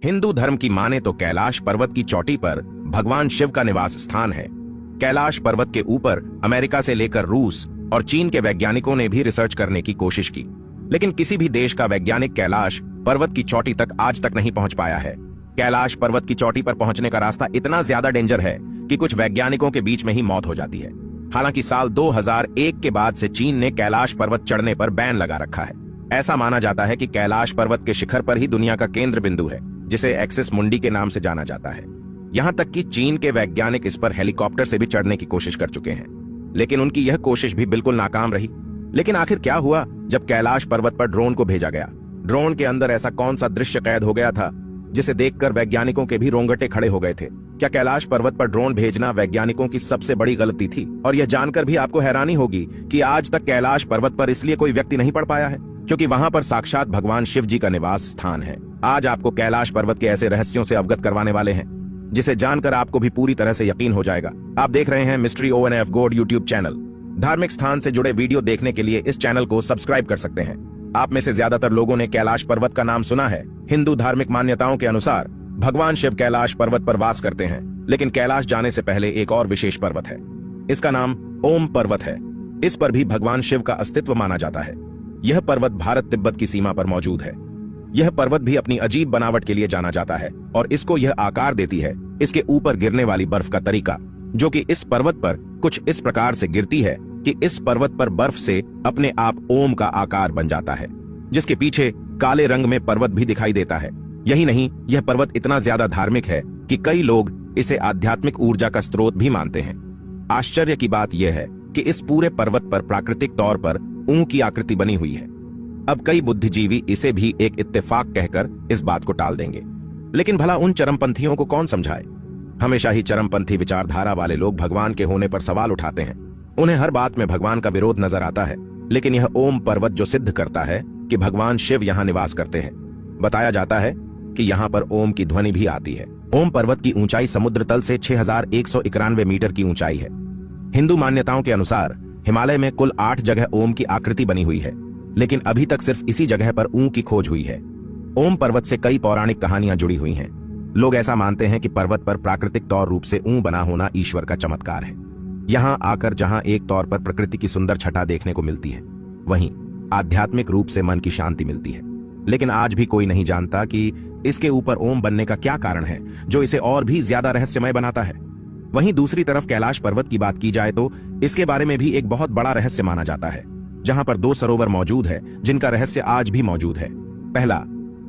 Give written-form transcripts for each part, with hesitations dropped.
हिंदू धर्म की माने तो कैलाश पर्वत की चोटी पर भगवान शिव का निवास स्थान है। कैलाश पर्वत के ऊपर अमेरिका से लेकर रूस और चीन के वैज्ञानिकों ने भी रिसर्च करने की कोशिश की, लेकिन किसी भी देश का वैज्ञानिक कैलाश पर्वत की चोटी तक आज तक नहीं पहुंच पाया है। कैलाश पर्वत की चोटी पर पहुंचने का रास्ता इतना ज्यादा डेंजर है कि कुछ वैज्ञानिकों के बीच में ही मौत हो जाती है। हालांकि साल 2001 के बाद से चीन ने कैलाश पर्वत चढ़ने पर बैन लगा रखा है। ऐसा माना जाता है कि कैलाश पर्वत के शिखर पर ही दुनिया का केंद्र बिंदु है, जिसे एक्सिस मुंडी के नाम से जाना जाता है। यहां तक कि चीन के वैज्ञानिक इस पर हेलीकॉप्टर से भी चढ़ने की कोशिश कर चुके हैं, लेकिन उनकी यह कोशिश भी बिल्कुल नाकाम रही। लेकिन आखिर क्या हुआ जब कैलाश पर्वत पर ड्रोन को भेजा गया? ड्रोन के अंदर ऐसा कौन सा दृश्य कैद हो गया था जिसे देखकर वैज्ञानिकों के भी रोंगटे खड़े हो गए थे? क्या कैलाश पर्वत पर ड्रोन भेजना वैज्ञानिकों की सबसे बड़ी गलती थी? और यह जानकर भी आपको हैरानी होगी कि आज तक कैलाश पर्वत पर इसलिए कोई व्यक्ति नहीं पड़ पाया है क्योंकि वहां पर साक्षात भगवान शिव जी का निवास स्थान है। आज आपको कैलाश पर्वत के ऐसे रहस्यों से अवगत करवाने वाले हैं जिसे जानकर आपको भी पूरी तरह से यकीन हो जाएगा। आप देख रहे हैं mystery ONF God YouTube channel. धार्मिक स्थान से जुड़े वीडियो देखने के लिए इस चैनल को सब्सक्राइब कर सकते हैं। आप में से ज्यादातर लोगों ने कैलाश पर्वत का नाम सुना है। हिंदू धार्मिक मान्यताओं के अनुसार भगवान शिव कैलाश पर्वत पर वास करते हैं, लेकिन कैलाश जाने से पहले एक और विशेष पर्वत है। इसका नाम ओम पर्वत है। इस पर भी भगवान शिव का अस्तित्व माना जाता है। यह पर्वत भारत तिब्बत की सीमा पर मौजूद है। यह पर्वत भी अपनी अजीब बनावट के लिए जाना जाता है और इसको यह आकार देती है इसके ऊपर गिरने वाली बर्फ का तरीका, जो कि इस पर्वत पर कुछ इस प्रकार से गिरती है कि इस पर्वत पर बर्फ से अपने आप ओम का आकार बन जाता है, जिसके पीछे काले रंग में पर्वत भी दिखाई देता है। यही नहीं, यह पर्वत इतना ज्यादा धार्मिक है कि कई लोग इसे आध्यात्मिक ऊर्जा का स्रोत भी मानते हैं। आश्चर्य की बात यह है कि इस पूरे पर्वत पर प्राकृतिक तौर पर ऊं की आकृति बनी हुई है। अब कई बुद्धिजीवी इसे भी एक इत्तेफाक कहकर इस बात को टाल देंगे, लेकिन भला उन चरमपंथियों को कौन समझाए? हमेशा ही चरमपंथी विचारधारा वाले लोग भगवान के होने पर सवाल उठाते हैं। उन्हें हर बात में भगवान का विरोध नजर आता है, लेकिन यह ओम पर्वत जो सिद्ध करता है कि भगवान शिव यहाँ निवास करते हैं। बताया जाता है कि यहाँ पर ओम की ध्वनि भी आती है। ओम पर्वत की ऊंचाई समुद्र तल से 6191 मीटर की ऊंचाई है। हिंदू मान्यताओं के अनुसार हिमालय में कुल 8 जगह ओम की आकृति बनी हुई है, लेकिन अभी तक सिर्फ इसी जगह पर ऊं की खोज हुई है। ओम पर्वत से कई पौराणिक कहानियां जुड़ी हुई हैं। लोग ऐसा मानते हैं कि पर्वत पर प्राकृतिक तौर रूप से ऊं बना होना ईश्वर का चमत्कार है। यहां आकर जहां एक तौर पर प्रकृति की सुंदर छटा देखने को मिलती है, वहीं आध्यात्मिक रूप से मन की शांति मिलती है। लेकिन आज भी कोई नहीं जानता कि इसके ऊपर ओम बनने का क्या कारण है जो इसे और भी ज्यादा रहस्यमय बनाता है। वहीं दूसरी तरफ कैलाश पर्वत की बात की जाए तो इसके बारे में भी एक बहुत बड़ा रहस्य माना जाता है, जहां पर 2 सरोवर मौजूद है जिनका रहस्य आज भी मौजूद है। पहला,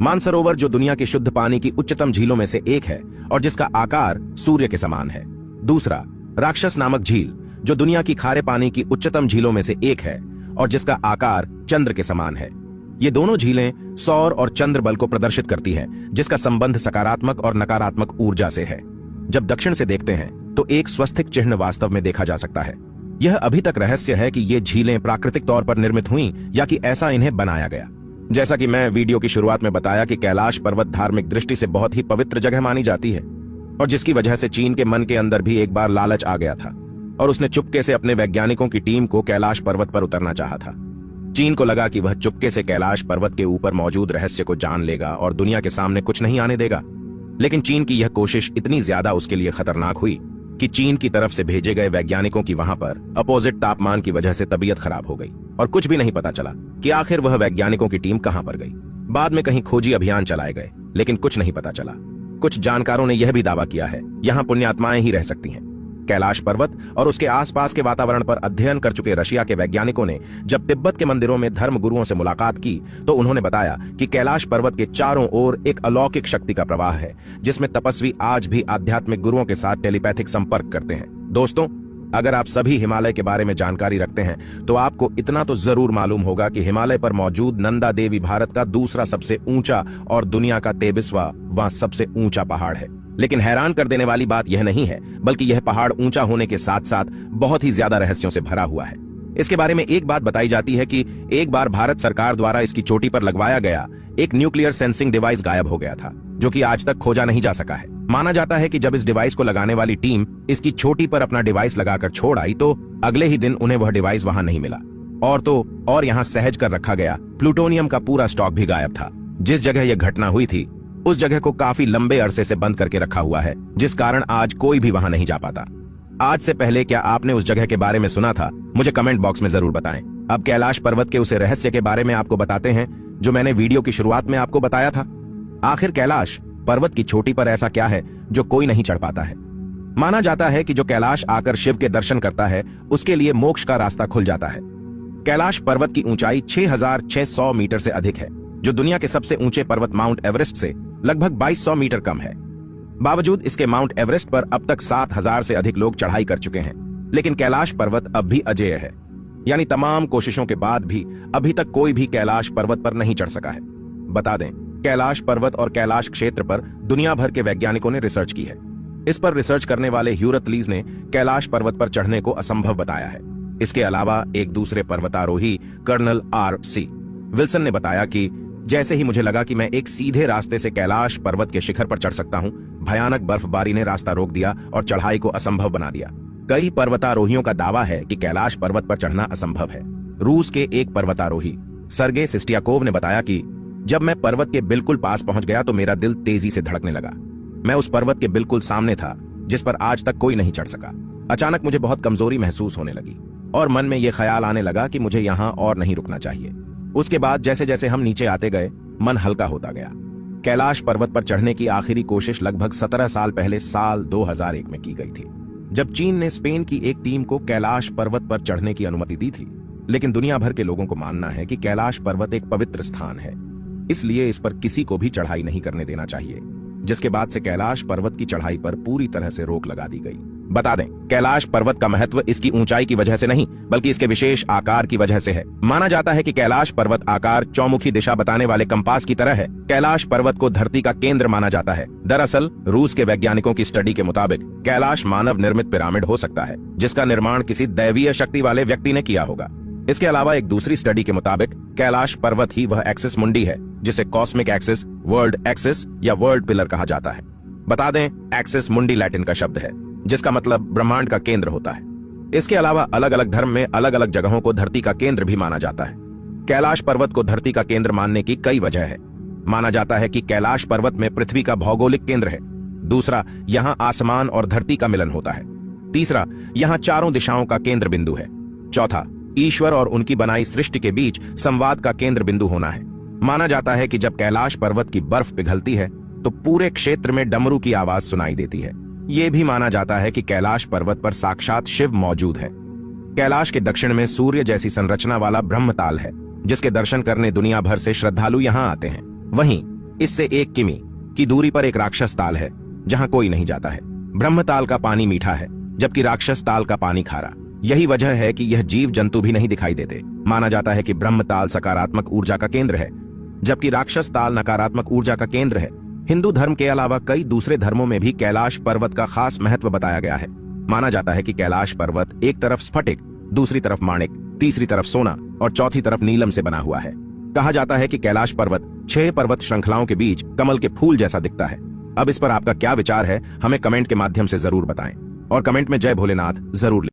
मानसरोवर जो दुनिया की शुद्ध पानी की उच्चतम झीलों में से एक है और जिसका आकार सूर्य के समान है। दूसरा, राक्षस नामक झील जो दुनिया की खारे पानी की उच्चतम झीलों में से एक है और जिसका आकार चंद्र के समान है। ये दोनों झीलें सौर और चंद्र बल को प्रदर्शित करती हैं, जिसका संबंध सकारात्मक और नकारात्मक ऊर्जा से है। जब दक्षिण से देखते हैं तो एक स्वस्तिक चिन्ह वास्तव में देखा जा सकता है। यह अभी तक रहस्य है कि ये झीलें प्राकृतिक तौर पर निर्मित हुई या कि ऐसा इन्हें बनाया गया। जैसा कि मैं वीडियो की शुरुआत में बताया कि कैलाश पर्वत धार्मिक दृष्टि से बहुत ही पवित्र जगह मानी जाती है और जिसकी वजह से चीन के मन के अंदर भी एक बार लालच आ गया था और उसने चुपके से अपने वैज्ञानिकों की टीम को कैलाश पर्वत पर उतरना चाहा था। चीन को लगा कि वह चुपके से कैलाश पर्वत के ऊपर मौजूद रहस्य को जान लेगा और दुनिया के सामने कुछ नहीं आने देगा। लेकिन चीन की यह कोशिश इतनी ज्यादा उसके लिए खतरनाक हुई कि चीन की तरफ से भेजे गए वैज्ञानिकों की वहां पर अपोजिट तापमान की वजह से तबीयत खराब हो गई और कुछ भी नहीं पता चला कि आखिर वह वैज्ञानिकों की टीम कहां पर गई। बाद में कहीं खोजी अभियान चलाए गए, लेकिन कुछ नहीं पता चला। कुछ जानकारों ने यह भी दावा किया है यहां पुण्यात्माएं ही रह सकती हैं। कैलाश पर्वत और उसके आसपास के वातावरण पर अध्ययन कर चुके रशिया के वैज्ञानिकों ने जब तिब्बत के मंदिरों में धर्म गुरुओं से मुलाकात की तो उन्होंने बताया कि कैलाश पर्वत के चारों ओर एक अलौकिक शक्ति का प्रवाह है, जिसमें तपस्वी आज भी आध्यात्मिक गुरुओं के साथ टेलीपैथिक संपर्क करते हैं। दोस्तों, अगर आप सभी हिमालय के बारे में जानकारी रखते हैं तो आपको इतना तो जरूर मालूम होगा कि हिमालय पर मौजूद नंदा देवी भारत का दूसरा सबसे ऊंचा और दुनिया का 23वां सबसे ऊंचा पहाड़ है। लेकिन हैरान कर देने वाली बात यह नहीं है, बल्कि यह पहाड़ ऊंचा होने के साथ साथ बहुत ही ज्यादा रहस्यों से भरा हुआ है। इसके बारे में एक बात बताई जाती है कि एक बार भारत सरकार द्वारा इसकी चोटी पर लगवाया गया एक न्यूक्लियर सेंसिंग डिवाइस गायब हो गया था, जो कि आज तक खोजा नहीं जा सका है। माना जाता है कि जब इस डिवाइस को लगाने वाली टीम इसकी चोटी पर अपना डिवाइस लगाकर छोड़ आई तो अगले ही दिन उन्हें वह डिवाइस वहां नहीं मिला और यहाँ सहज कर रखा गया प्लूटोनियम का पूरा स्टॉक भी गायब था। जिस जगह यह घटना हुई थी उस जगह को काफी लंबे अरसे से बंद करके रखा हुआ है, जिस कारण आज कोई भी वहां नहीं जा पाता। आज से पहले क्या आपने उस जगह के बारे में सुना था? मुझे कमेंट बॉक्स में जरूर बताएं। अब कैलाश पर्वत के उस रहस्य के बारे में आपको बताते हैं जो मैंने वीडियो की शुरुआत में आपको बताया था। आखिर कैलाश पर्वत की चोटी पर ऐसा क्या है जो कोई नहीं चढ़ पाता है? माना जाता है कि जो कैलाश आकर शिव के दर्शन करता है उसके लिए मोक्ष का रास्ता खुल जाता है। कैलाश पर्वत की ऊंचाई 6,600 मीटर से अधिक है, जो दुनिया के सबसे ऊंचे पर्वत माउंट एवरेस्ट से लगभग 2,200 मीटर कम है। बावजूद इसके माउंट एवरेस्ट पर अब तक 7,000 से अधिक लोग चढ़ाई कर चुके हैं, लेकिन कैलाश पर्वत अब भी अजेय है। यानी तमाम कोशिशों के बाद भी अभी तक कोई भी कैलाश पर्वत पर नहीं चढ़ सका है। बता दें, कैलाश पर्वत और कैलाश क्षेत्र पर दुनिया भर के वैज्ञानिकों ने रिसर्च की है। इस पर रिसर्च करने वाले ह्यूरतलीज ने कैलाश पर्वत पर चढ़ने को असंभव बताया है। इसके अलावा एक दूसरे पर्वतारोही कर्नल R.C. विल्सन ने बताया कि जैसे ही मुझे लगा कि मैं एक सीधे रास्ते से कैलाश पर्वत के शिखर पर चढ़ सकता हूं, भयानक बर्फबारी ने रास्ता रोक दिया और चढ़ाई को असंभव बना दिया। कई पर्वतारोहियों का दावा है कि कैलाश पर्वत पर चढ़ना असंभव है। रूस के एक पर्वतारोही सर्गे सिस्टियाकोव ने बताया कि जब मैं पर्वत के बिल्कुल पास पहुंच गया तो मेरा दिल तेजी से धड़कने लगा। मैं उस पर्वत के बिल्कुल सामने था जिस पर आज तक कोई नहीं चढ़ सका। अचानक मुझे बहुत कमजोरी महसूस होने लगी और मन में यह ख्याल आने लगा कि मुझे यहां और नहीं रुकना चाहिए। उसके बाद जैसे जैसे हम नीचे आते गए, मन हल्का होता गया। कैलाश पर्वत पर चढ़ने की आखिरी कोशिश लगभग 17 साल पहले साल 2001 में की गई थी, जब चीन ने स्पेन की एक टीम को कैलाश पर्वत पर चढ़ने की अनुमति दी थी। लेकिन दुनिया भर के लोगों को मानना है कि कैलाश पर्वत एक पवित्र स्थान है, इसलिए इस पर किसी को भी चढ़ाई नहीं करने देना चाहिए, जिसके बाद से कैलाश पर्वत की चढ़ाई पर पूरी तरह से रोक लगा दी गई। बता दें, कैलाश पर्वत का महत्व इसकी ऊंचाई की वजह से नहीं, बल्कि इसके विशेष आकार की वजह से है। माना जाता है कि कैलाश पर्वत आकार चौमुखी दिशा बताने वाले कंपास की तरह है। कैलाश पर्वत को धरती का केंद्र माना जाता है। दरअसल रूस के वैज्ञानिकों की स्टडी के मुताबिक कैलाश मानव निर्मित पिरामिड हो सकता है, जिसका निर्माण किसी दैवीय शक्ति वाले व्यक्ति ने किया होगा। इसके अलावा एक दूसरी स्टडी के मुताबिक कैलाश पर्वत ही वह एक्सिस मुंडी है जिसे कॉस्मिक एक्सिस, वर्ल्ड एक्सिस या वर्ल्ड पिलर कहा जाता है। बता दें, एक्सिस मुंडी लैटिन का शब्द है जिसका मतलब ब्रह्मांड का केंद्र होता है। इसके अलावा अलग अलग धर्म में अलग अलग जगहों को धरती का केंद्र भी माना जाता है। कैलाश पर्वत को धरती का केंद्र मानने की कई वजह है। माना जाता है कि कैलाश पर्वत में पृथ्वी का भौगोलिक केंद्र है। दूसरा, यहाँ आसमान और धरती का मिलन होता है। तीसरा, यहाँ चारों दिशाओं का केंद्र बिंदु है। चौथा, ईश्वर और उनकी बनाई सृष्टि के बीच संवाद का केंद्र बिंदु होना है। माना जाता है कि जब कैलाश पर्वत की बर्फ पिघलती है तो पूरे क्षेत्र में डमरू की आवाज सुनाई देती है। यह भी माना जाता है कि कैलाश पर्वत पर साक्षात शिव मौजूद है। कैलाश के दक्षिण में सूर्य जैसी संरचना वाला ब्रह्मताल है, जिसके दर्शन करने दुनिया भर से श्रद्धालु यहां आते हैं। वहीं इससे 1 किमी की दूरी पर एक राक्षस ताल है जहां कोई नहीं जाता है। ब्रह्मताल का पानी मीठा है, जबकि राक्षस ताल का पानी खारा। यही वजह है कि यह जीव जंतु भी नहीं दिखाई देते। माना जाता है कि ब्रह्मताल सकारात्मक ऊर्जा का केंद्र है, जबकि राक्षस ताल नकारात्मक ऊर्जा का केंद्र है। हिंदू धर्म के अलावा कई दूसरे धर्मों में भी कैलाश पर्वत का खास महत्व बताया गया है। माना जाता है कि कैलाश पर्वत एक तरफ स्फटिक, दूसरी तरफ माणिक, तीसरी तरफ सोना और चौथी तरफ नीलम से बना हुआ है। कहा जाता है कि कैलाश पर्वत 6 पर्वत श्रृंखलाओं के बीच कमल के फूल जैसा दिखता है। अब इस पर आपका क्या विचार है, हमें कमेंट के माध्यम से जरूर बताएं और कमेंट में जय भोलेनाथ जरूर लिखें।